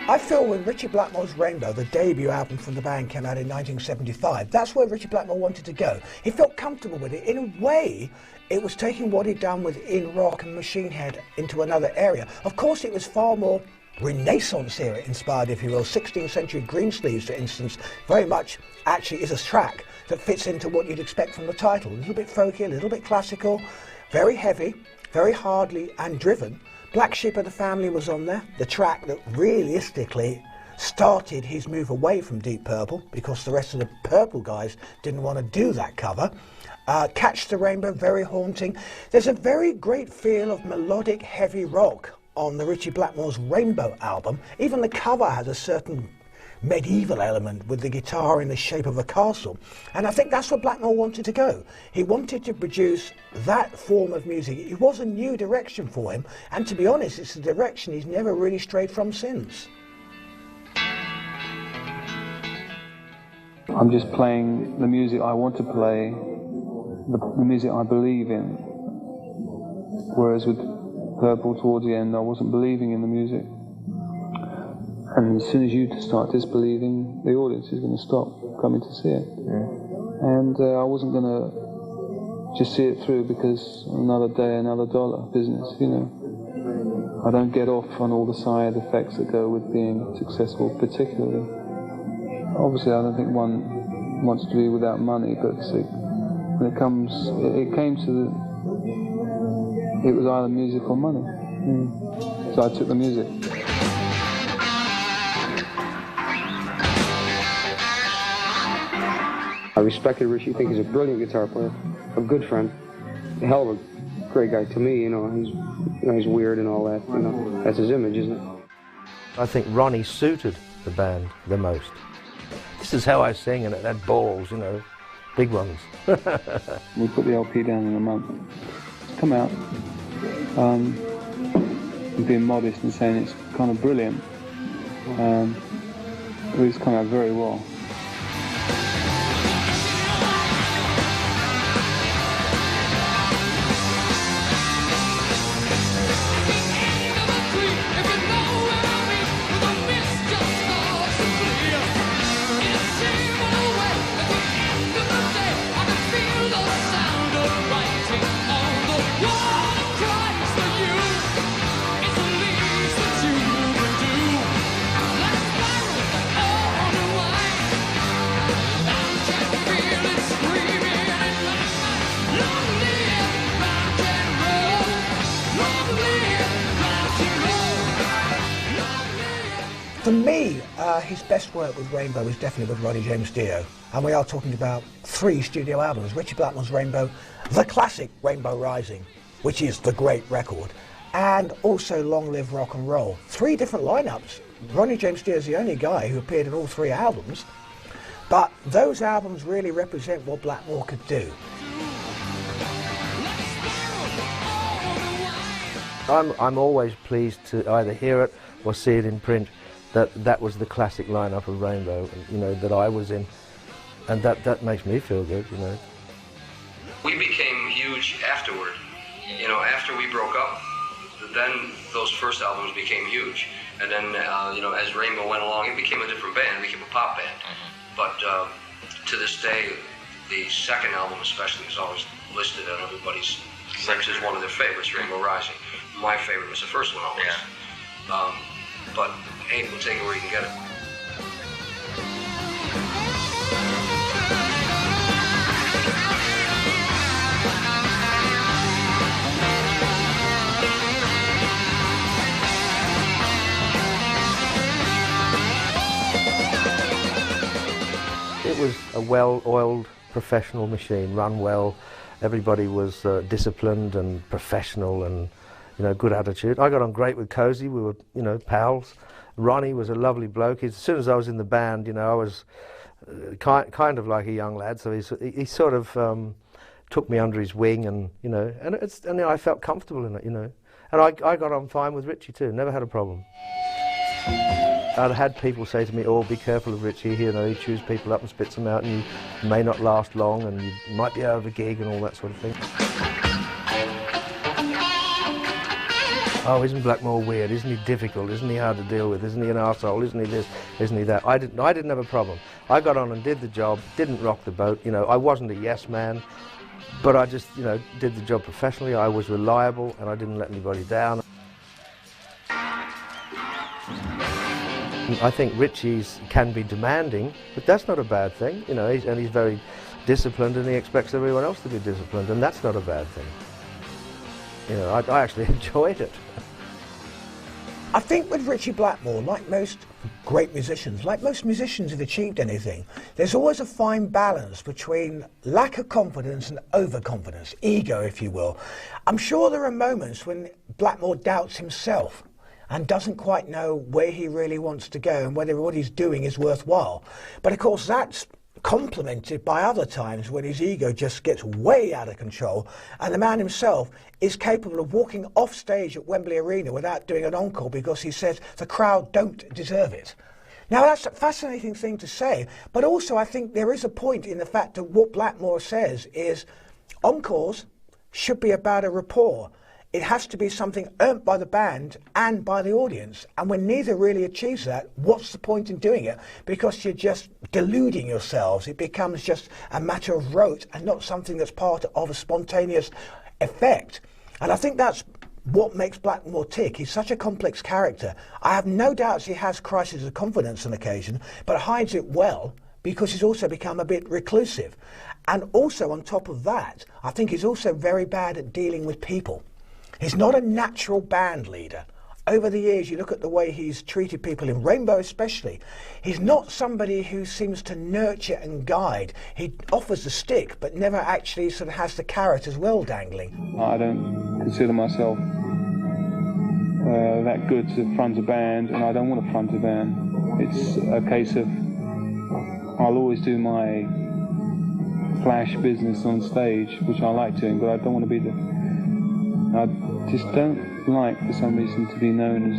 I feel with Ritchie Blackmore's Rainbow, the debut album from the band, came out in 1975. That's where Ritchie Blackmore wanted to go. He felt comfortable with it. In a way, it was taking what he'd done with In Rock and Machine Head into another area. Of course, it was far more Renaissance era inspired, if you will. 16th century Greensleeves, for instance, very much actually is a track that fits into what you'd expect from the title. A little bit folky, a little bit classical, very heavy, very hardly and driven. Black Sheep of the Family was on there, the track that realistically started his move away from Deep Purple, because the rest of the Purple guys didn't want to do that cover. Catch the Rainbow, very haunting. There's a very great feel of melodic heavy rock on the Ritchie Blackmore's Rainbow album. Even the cover has a certain medieval element with the guitar in the shape of a castle, and I think that's where Blackmore wanted to go. He wanted to produce that form of music. It was a new direction for him, and to be honest, it's a direction he's never really strayed from since. I'm just playing the music I want to play, the music I believe in, whereas with Purple towards the end I wasn't believing in the music. And as soon as you start disbelieving, the audience is going to stop coming to see it. Yeah. And I wasn't going to just see it through because another day, another dollar business, you know. I don't get off on all the side effects that go with being successful, particularly. Obviously, I don't think one wants to be without money, but when it came to it was either music or money. So I took the music. I respected Ritchie. I think he's a brilliant guitar player, a good friend, a hell of a great guy to me. You know, he's weird and all that. You know, that's his image, isn't it? I think Ronnie suited the band the most. This is how I sing, and at balls, you know, big ones. We put the LP down in a month. It's come out. I'm being modest and saying it's kind of brilliant. It's come out very well. For me, his best work with Rainbow is definitely with Ronnie James Dio. And we are talking about 3 studio albums. Ritchie Blackmore's Rainbow, the classic Rainbow Rising, which is the great record, and also Long Live Rock and Roll. 3 different lineups. Ronnie James Dio is the only guy who appeared in all 3 albums, but those albums really represent what Blackmore could do. I'm always pleased to either hear it or see it in print that was the classic lineup of Rainbow, you know, that I was in, and that makes me feel good, you know. We became huge afterward. You know, after we broke up, then those first albums became huge, and then you know, as Rainbow went along, it became a different band, it became a pop band. But to this day, the second album especially is always listed on everybody's list as one of their favorites, Rainbow Rising. My favorite was the first one always. Yeah. But hey, we'll take it where you can get it. It was a well-oiled professional machine, run well. Everybody was disciplined and professional and, you know, good attitude. I got on great with Cozy. We were, you know, pals. Ronnie was a lovely bloke. As soon as I was in the band, you know, I was kind of like a young lad. So he sort of took me under his wing, and you know, and I felt comfortable in it, you know. And I got on fine with Ritchie too. Never had a problem. I'd had people say to me, "Oh, be careful of Ritchie. You know, he chews people up and spits them out, and you may not last long, and you might be out of a gig and all that sort of thing." Oh, isn't Blackmore weird? Isn't he difficult? Isn't he hard to deal with? Isn't he an arsehole? Isn't he this? Isn't he that? I didn't have a problem. I got on and did the job, didn't rock the boat. You know, I wasn't a yes man, but I just, you know, did the job professionally. I was reliable, and I didn't let anybody down. I think Ritchie's can be demanding, but that's not a bad thing. You know, he's very disciplined, and he expects everyone else to be disciplined, and that's not a bad thing. You know, I actually enjoyed it. I think with Ritchie Blackmore, like most great musicians, like most musicians who've achieved anything, there's always a fine balance between lack of confidence and overconfidence, ego, if you will. I'm sure there are moments when Blackmore doubts himself and doesn't quite know where he really wants to go and whether what he's doing is worthwhile. But of course, that's complemented by other times when his ego just gets way out of control, and the man himself is capable of walking off stage at Wembley Arena without doing an encore because he says the crowd don't deserve it. Now that's a fascinating thing to say, but also I think there is a point in the fact that what Blackmore says is encores should be about a rapport. It has to be something earned by the band and by the audience. And when neither really achieves that, what's the point in doing it? Because you're just deluding yourselves. It becomes just a matter of rote and not something that's part of a spontaneous effect. And I think that's what makes Blackmore tick. He's such a complex character. I have no doubts he has crises of confidence on occasion, but hides it well because he's also become a bit reclusive. And also on top of that, I think he's also very bad at dealing with people. He's not a natural band leader. Over the years, you look at the way he's treated people, in Rainbow especially, he's not somebody who seems to nurture and guide. He offers the stick, but never actually sort of has the carrot as well dangling. I don't consider myself that good to front a band, and I don't want to front a band. It's a case of I'll always do my flash business on stage, which I like doing, but I don't want to be the... I just don't like, for some reason, to be known as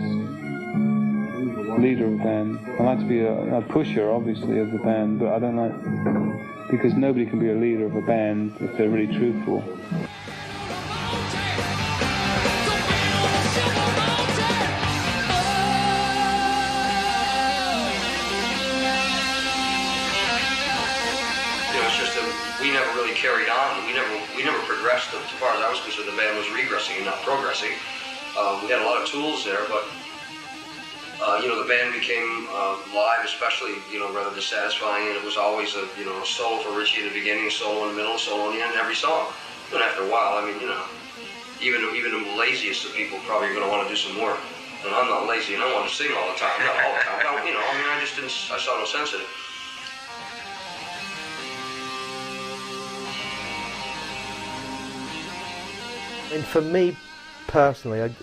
leader of a band. I like to be a pusher, obviously, of the band, but I don't like... because nobody can be a leader of a band if they're really truthful. We never really carried on. We never progressed. As far as I was concerned, the band was regressing and not progressing. We had a lot of tools there, but you know, the band became live, especially, you know, rather dissatisfying, and it was always a, you know, solo for Ritchie in the beginning, solo in the middle, solo in the end, every song. And after a while, I mean, you know, even the laziest of people probably are going to want to do some more. And I'm not lazy, and I want to sing all the time, not all the time. But, you know, I mean, I saw no sense in it. And for me personally,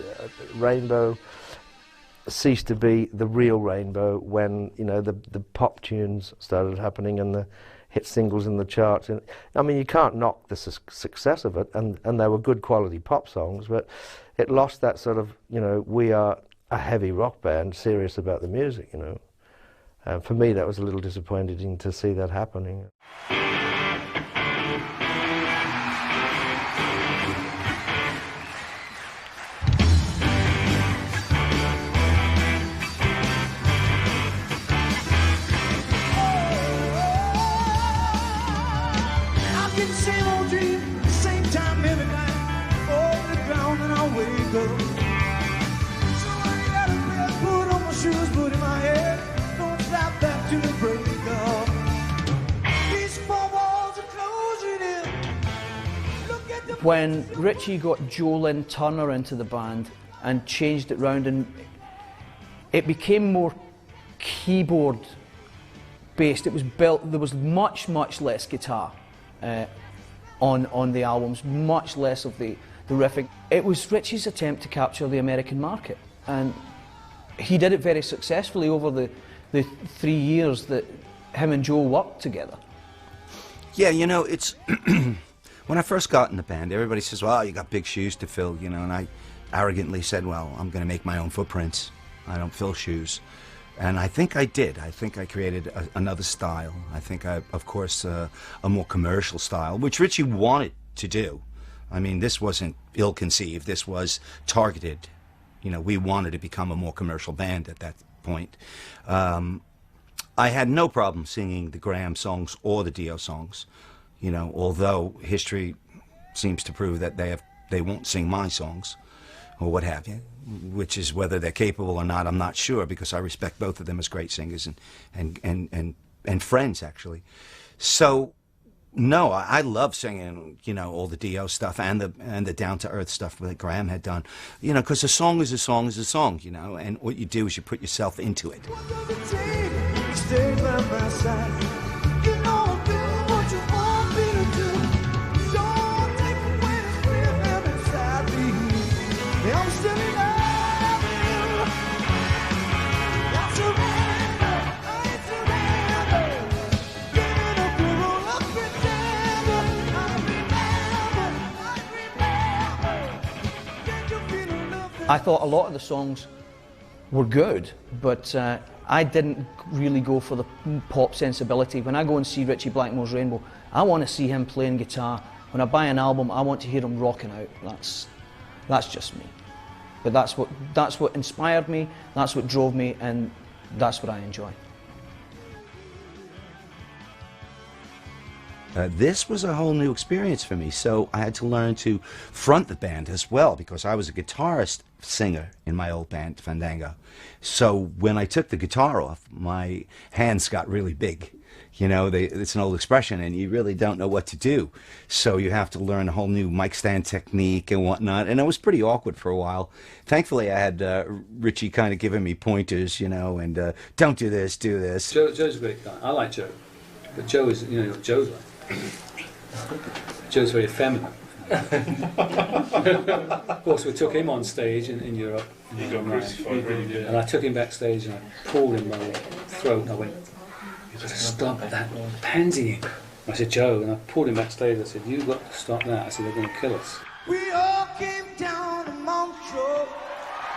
Rainbow ceased to be the real Rainbow when, you know, the pop tunes started happening and the hit singles in the charts. And I mean, you can't knock the success of it, and they were good quality pop songs, but it lost that sort of, you know, we are a heavy rock band, serious about the music, you know. For me, that was a little disappointing to see that happening. When Ritchie got Joe Lynn Turner into the band and changed it round, and it became more keyboard based. It was built, there was much less guitar on the albums, much less of the riffing. It was Ritchie's attempt to capture the American market, and he did it very successfully over the 3 years that him and Joe worked together. Yeah, you know, it's when I first got in the band, everybody says, well, you got big shoes to fill, you know, and I arrogantly said, well, I'm going to make my own footprints. I don't fill shoes. And I think I did. I think I created another style. I think, of course, a more commercial style, which Ritchie wanted to do. I mean, this wasn't ill-conceived. This was targeted. You know, we wanted to become a more commercial band at that point. I had no problem singing the Graham songs or the Dio songs. You know, although history seems to prove that they won't sing my songs or what have you, which is whether they're capable or not, I'm not sure, because I respect both of them as great singers and friends, actually. So, no, I love singing, you know, all the Dio stuff and the down-to-earth stuff that Graham had done, you know, because a song is a song is a song, you know, and what you do is you put yourself into it. Stay by my side. You know I'm doing what you want me to do. Don't take away the freedom inside me. I'm still in love with you. I surrender, I surrender. Giving up the roll up and down. I thought a lot of the songs were good, but I didn't really go for the pop sensibility. When I go and see Ritchie Blackmore's Rainbow, I want to see him playing guitar. When I buy an album, I want to hear him rocking out. That's just me. But that's what inspired me, that's what drove me, and that's what I enjoy. This was a whole new experience for me, so I had to learn to front the band as well, because I was a guitarist singer in my old band, Fandango. So when I took the guitar off, my hands got really big. You know, it's an old expression, and you really don't know what to do. So you have to learn a whole new mic stand technique and whatnot, and it was pretty awkward for a while. Thankfully, I had Ritchie kind of giving me pointers, you know, and don't do this, do this. Joe's a great guy. I like Joe, but Joe is, you know what Joe's like. Joe's very effeminate. Of course, we took him on stage in Europe. He got crucified really good. And I took him backstage and I pulled him by the throat and I went, "You've got to stop that pansying." I said, "Joe," and I pulled him backstage. I said, "You've got to stop that." I said, "They're going to kill us." We all came down to Montreux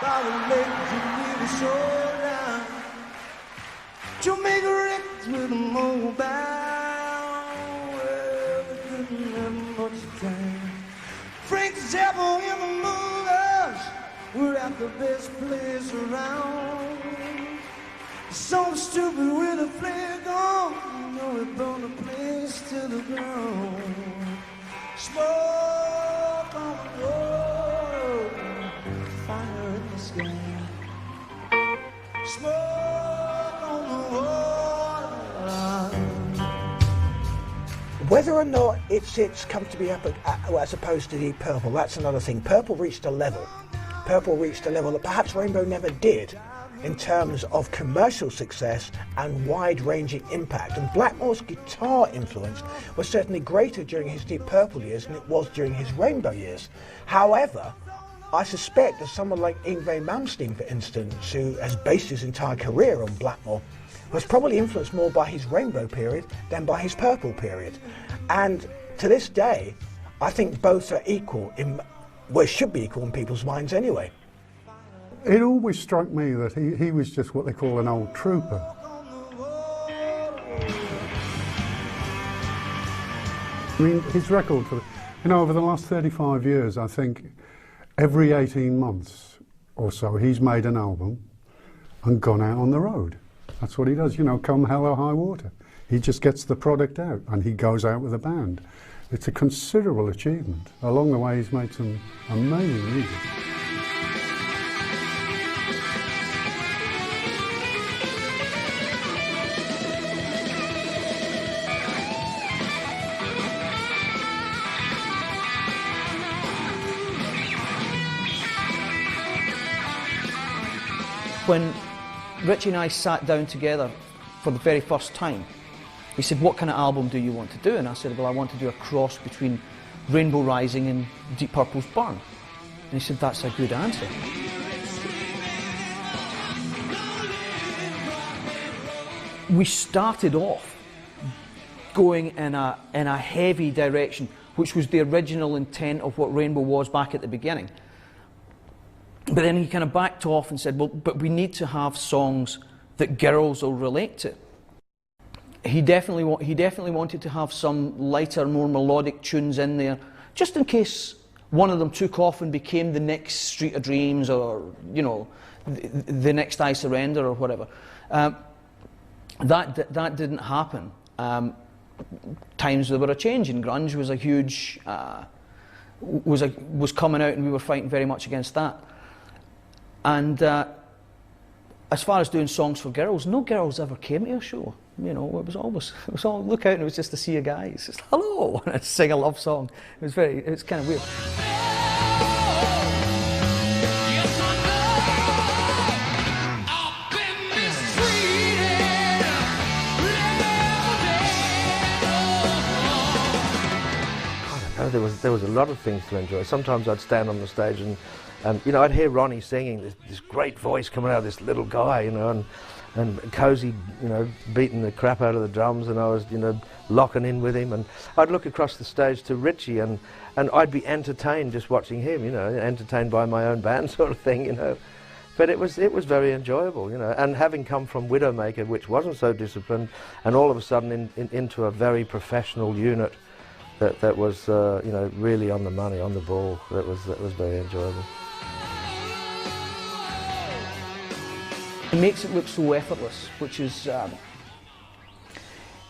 by the lake to the shoreline. Jamaica wrecked with a mobile. Frank Zappa in the movies, we're at the best place around. So stupid with a flag on, you know it burned the place to the ground. Smoke on the road, fire in the sky. Smoke on the water. Whether or not it's come to be up as opposed to the Purple, that's another thing. Purple reached a level that perhaps Rainbow never did in terms of commercial success and wide-ranging impact. And Blackmore's guitar influence was certainly greater during his Deep Purple years than it was during his Rainbow years. However, I suspect that someone like Yngwie Malmsteen, for instance, who has based his entire career on Blackmore, was probably influenced more by his Rainbow period than by his Purple period. And to this day, I think both are equal, well, should be equal in people's minds anyway. It always struck me that he was just what they call an old trooper. I mean, his record, over the last 35 years, I think every 18 months or so, he's made an album and gone out on the road. That's what he does, come hell or high water. He just gets the product out and he goes out with a band. It's a considerable achievement. Along the way, he's made some amazing music. When Ritchie and I sat down together for the very first time, he said, what kind of album do you want to do? And I said, well, I want to do a cross between Rainbow Rising and Deep Purple's Burn. And he said, that's a good answer. We started off going in a heavy direction, which was the original intent of what Rainbow was back at the beginning. But then he kind of backed off and said, well, but we need to have songs that girls will relate to. He definitely wanted to have some lighter, more melodic tunes in there, just in case one of them took off and became the next Street of Dreams or, the next I Surrender or whatever. That didn't happen. Times there were a change, and grunge was a huge, was coming out, and we were fighting very much against that. And as far as doing songs for girls, no girls ever came to a show. It was all look out and it was just to see a guy. It's just hello, and I'd sing a love song. It was kind of weird. There was a lot of things to enjoy. Sometimes I'd stand on the stage and I'd hear Ronnie singing, this great voice coming out of this little guy, and Cozy, beating the crap out of the drums, and I was, locking in with him, and I'd look across the stage to Ritchie, and I'd be entertained just watching him, entertained by my own band sort of thing, But it was very enjoyable, and having come from Widowmaker, which wasn't so disciplined, and all of a sudden into a very professional unit that was, really on the money, on the ball. That was very enjoyable. It makes it look so effortless, which is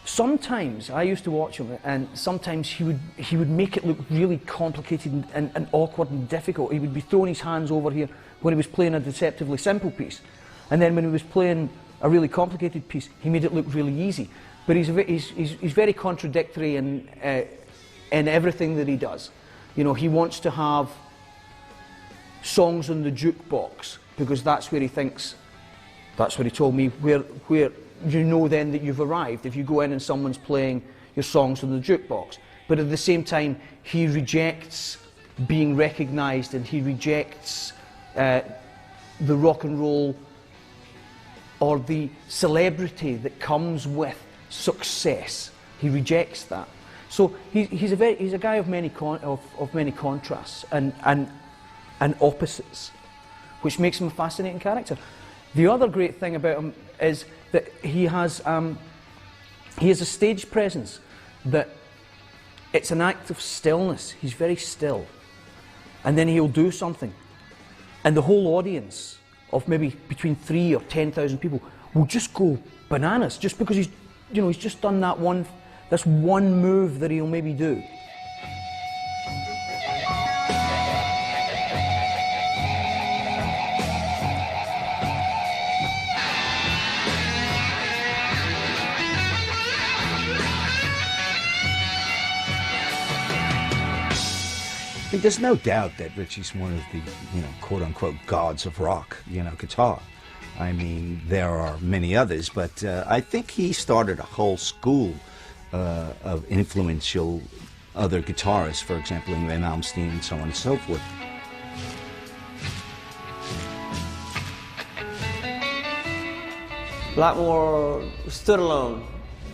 sometimes I used to watch him, and sometimes he would make it look really complicated and awkward and difficult. He would be throwing his hands over here when he was playing a deceptively simple piece, and then when he was playing a really complicated piece, he made it look really easy. But he's very contradictory in everything that he does. He wants to have songs on the jukebox because that's where he thinks. That's what he told me, where then that you've arrived if you go in and someone's playing your songs on the jukebox. But at the same time, he rejects being recognised, and he rejects the rock and roll or the celebrity that comes with success. He rejects that. So he's a guy of many contrasts and opposites, which makes him a fascinating character. The other great thing about him is that he has a stage presence that it's an act of stillness. He's very still, and then he'll do something, and the whole audience of maybe between 3,000 or 10,000 people will just go bananas just because he's just done this one move that he'll maybe do. There's no doubt that Ritchie's one of the, quote-unquote gods of rock, guitar. I mean, there are many others, but I think he started a whole school of influential other guitarists, for example, Yngwie Malmsteen and so on and so forth. Blackmore stood alone.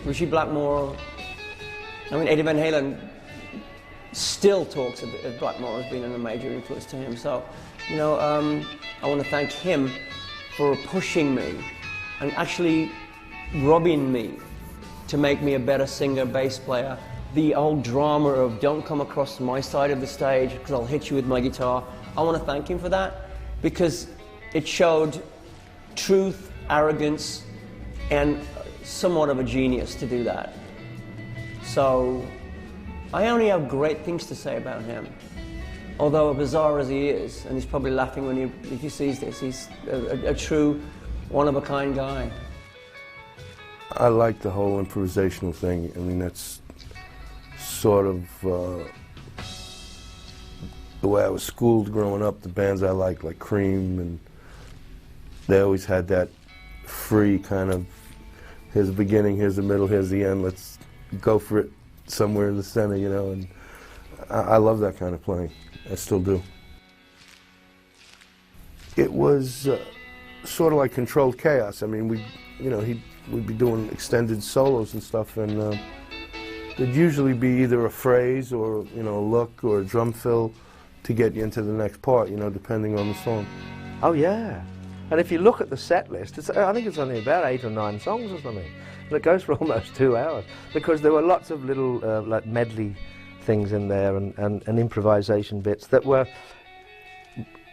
Ritchie Blackmore, I mean, Eddie Van Halen still talks of Blackmore as being a major influence to him. So, you know, I want to thank him for pushing me and actually robbing me to make me a better singer, bass player. The old drama of don't come across my side of the stage because I'll hit you with my guitar. I want to thank him for that because it showed truth, arrogance, and somewhat of a genius to do that. So I only have great things to say about him. Although bizarre as he is, and he's probably laughing when if he sees this, he's a true one-of-a-kind guy. I like the whole improvisational thing. I mean, that's sort of the way I was schooled growing up. The bands I like Cream, and they always had that free kind of, here's the beginning, here's the middle, here's the end, let's go for it somewhere in the center, you know, and I love that kind of playing. I still do. It was sort of like controlled chaos. I mean, we'd be doing extended solos and stuff, and it'd usually be either a phrase or, you know, a look or a drum fill to get you into the next part, you know, depending on the song. Oh yeah, and if you look at the set list, I think it's only about 8 or 9 songs or something, and it goes for almost 2 hours, because there were lots of little like medley things in there and improvisation bits that were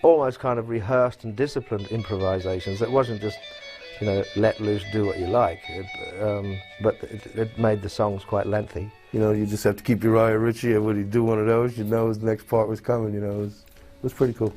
almost kind of rehearsed and disciplined improvisations. It wasn't just, you know, let loose, do what you like, but it made the songs quite lengthy. You know, you just have to keep your eye on Ritchie, and when he'd do one of those, you'd know his next part was coming, you know. It was pretty cool.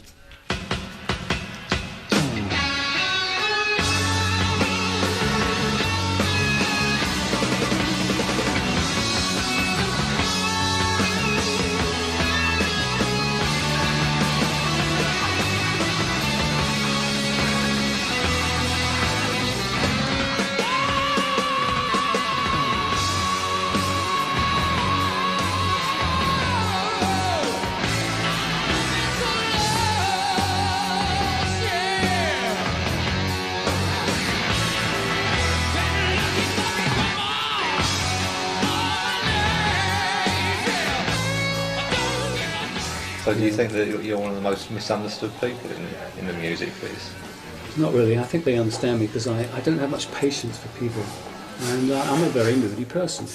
So do you think that you're one of the most misunderstood people in the music biz? Not really. I think they understand me because I don't have much patience for people, and I'm a very moody person.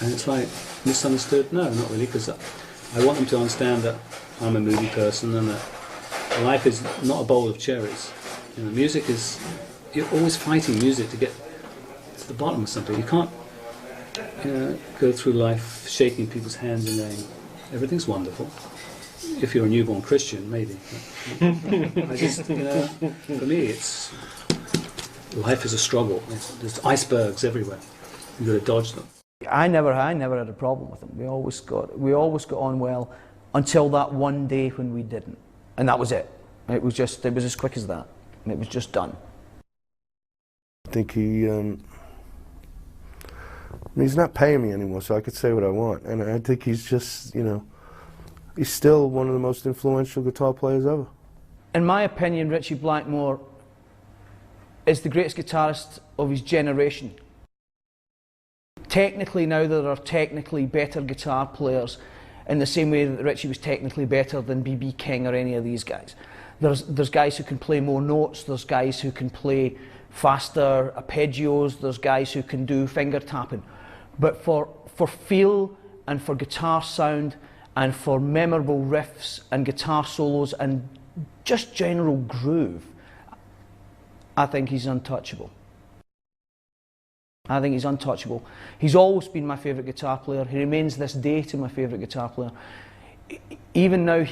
And it's like, misunderstood? No, not really, because I want them to understand that I'm a moody person and that life is not a bowl of cherries. You know, music is, you're always fighting music to get to the bottom of something. You can't, you know, go through life shaking people's hands and going, everything's wonderful. If you're a newborn Christian, maybe. I just, you know, for me, it's, life is a struggle. There's icebergs everywhere. You've got to dodge them. I never had a problem with them. We always got on well until that one day when we didn't, and that was it. It was as quick as that. It was just done. I think he, I mean, he's not paying me anymore, so I could say what I want, and I think he's just, you know, he's still one of the most influential guitar players ever. In my opinion, Ritchie Blackmore is the greatest guitarist of his generation. Technically now there are technically better guitar players in the same way that Ritchie was technically better than B.B. King or any of these guys. There's guys who can play more notes, there's guys who can play faster arpeggios, there's guys who can do finger tapping. But for feel and for guitar sound and for memorable riffs and guitar solos and just general groove, I think he's untouchable. I think he's untouchable. He's always been my favourite guitar player. He remains this day to my favourite guitar player. Even now,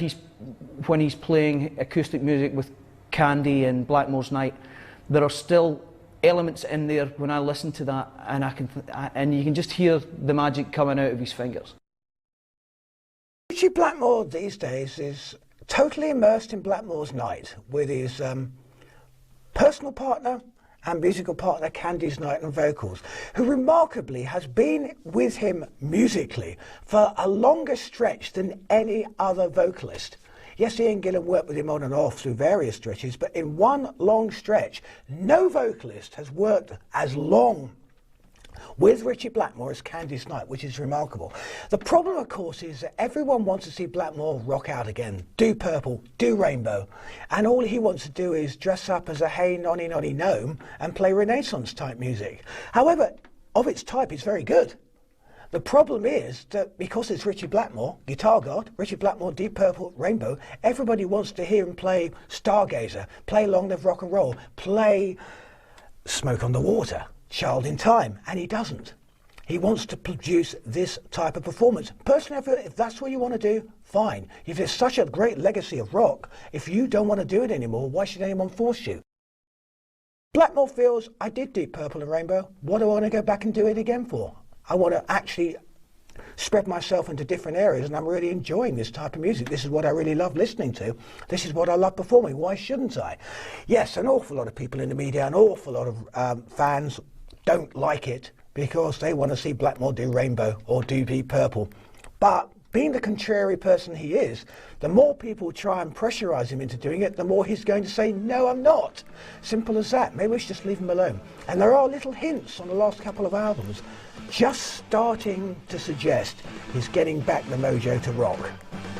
when he's playing acoustic music with Candy and Blackmore's Night, there are still elements in there when I listen to that, and you can just hear the magic coming out of his fingers. Ritchie Blackmore these days is totally immersed in Blackmore's Night with his personal partner and musical partner Candy's Night and vocals, who remarkably has been with him musically for a longer stretch than any other vocalist. Yes, Ian Gillan worked with him on and off through various stretches, but in one long stretch, no vocalist has worked as long with Ritchie Blackmore as Candice Night, which is remarkable. The problem, of course, is that everyone wants to see Blackmore rock out again, do Purple, do Rainbow, and all he wants to do is dress up as a hey nonny nonny gnome and play Renaissance type music. However, of its type, it's very good. The problem is that because it's Ritchie Blackmore, Guitar God, Ritchie Blackmore, Deep Purple, Rainbow, everybody wants to hear him play Stargazer, play Long Live Rock and Roll, play Smoke on the Water, Child in Time, and he doesn't. He wants to produce this type of performance. Personally, if that's what you want to do, fine. If there's such a great legacy of rock, if you don't want to do it anymore, why should anyone force you? Blackmore feels, I did Deep Purple and Rainbow, what do I want to go back and do it again for? I want to actually spread myself into different areas, and I'm really enjoying this type of music. This is what I really love listening to. This is what I love performing. Why shouldn't I? Yes, an awful lot of people in the media, an awful lot of fans don't like it because they want to see Blackmore do Rainbow or do Deep Purple. But being the contrary person he is, the more people try and pressurize him into doing it, the more he's going to say, no, I'm not. Simple as that. Maybe we should just leave him alone. And there are little hints on the last couple of albums just starting to suggest he's getting back the mojo to rock.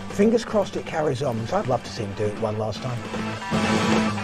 Fingers crossed it carries on, because I'd love to see him do it one last time.